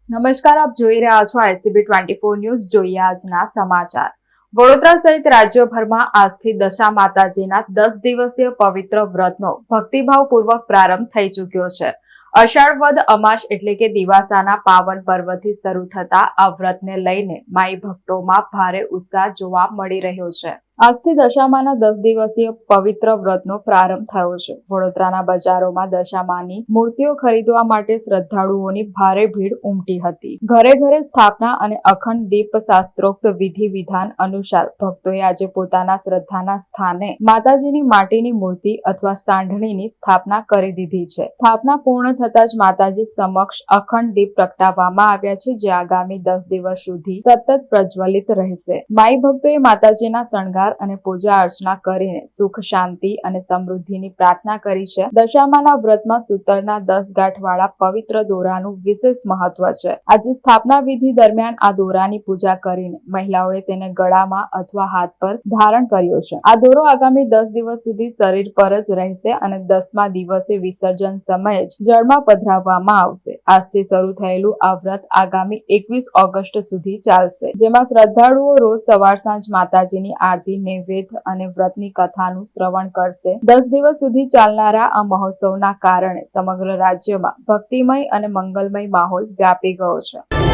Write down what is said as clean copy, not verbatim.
નમસ્કાર, આપ જોઈ રહ્યા છો ICB24 ન્યૂઝ. જોઈએ આજના સમાચાર. વડોદરા સહિત રાજ્યભરમાં આજથી દશા માતાજીના 10 દિવસીય પવિત્ર વ્રતનો ભક્તિભાવપૂર્વક પ્રારંભ થઈ ચૂક્યો છે. અષાઢ વદ અમાસ એટલે કે દિવાસાના પાવન પર્વથી શરૂ થતા આ વ્રતને લઈને માઈ ભક્તોમાં ભારે ઉત્સાહ જોવા મળી રહ્યો છે. આજથી દશામાના 10 દિવસીય પવિત્ર વ્રતનો પ્રારંભ થયો છે. વડોદરાના બજારોમાં દશામાની મૂર્તિઓ ખરીદવા માટે શ્રદ્ધાળુઓની ભારે ભીડ ઉમટી હતી. ઘરે ઘરે સ્થાપના અને અખંડ દીપ શાસ્ત્રોક્ત વિધિ વિધાન અનુસાર ભક્તોએ આજે પોતાના શ્રદ્ધાના સ્થાને માતાજીની માટીની મૂર્તિ અથવા સાંઢણીની સ્થાપના કરી દીધી છે. સ્થાપના પૂર્ણ થતાં જ માતાજી સમક્ષ અખંડ દીપ પ્રગટાવવામાં આવ્યા છે, જે આગામી 10 દિવસ સુધી સતત પ્રજ્વલિત રહેશે. માઈ ભક્તોએ માતાજીના શણગાર અને પૂજા અર્ચના કરીને સુખ શાંતિ અને સમૃદ્ધિની પ્રાર્થના કરી છે. દશામાના વ્રતમાં સૂતરના 10 ગાંઠવાળા પવિત્ર દોરાનું વિશેષ મહત્વ છે. આજે સ્થાપના વિધિ દરમિયાન આ દોરાની પૂજા કરીને મહિલાઓએ તેને ગળામાં અથવા હાથ પર ધારણ કર્યો છે. આ દોરો આગામી 10 દિવસ સુધી શરીર પર જ રહેશે અને 10મા દિવસે વિસર્જન સમયે જ જળમાં પધરાવવામાં આવશે. આજથી શરૂ થયેલું આ વ્રત આગામી 21 ઓગસ્ટ સુધી ચાલશે, જેમાં શ્રદ્ધાળુઓ રોજ સવાર સાંજ માતાજીની આરતી, નૈવેદ્ય અને વ્રતની કથાનું શ્રવણ કરશે. 10 દિવસ સુધી ચાલનારા આ મહોત્સવના કારણે સમગ્ર રાજ્યમાં ભક્તિમય અને મંગલમય માહોલ વ્યાપી ગયો છે.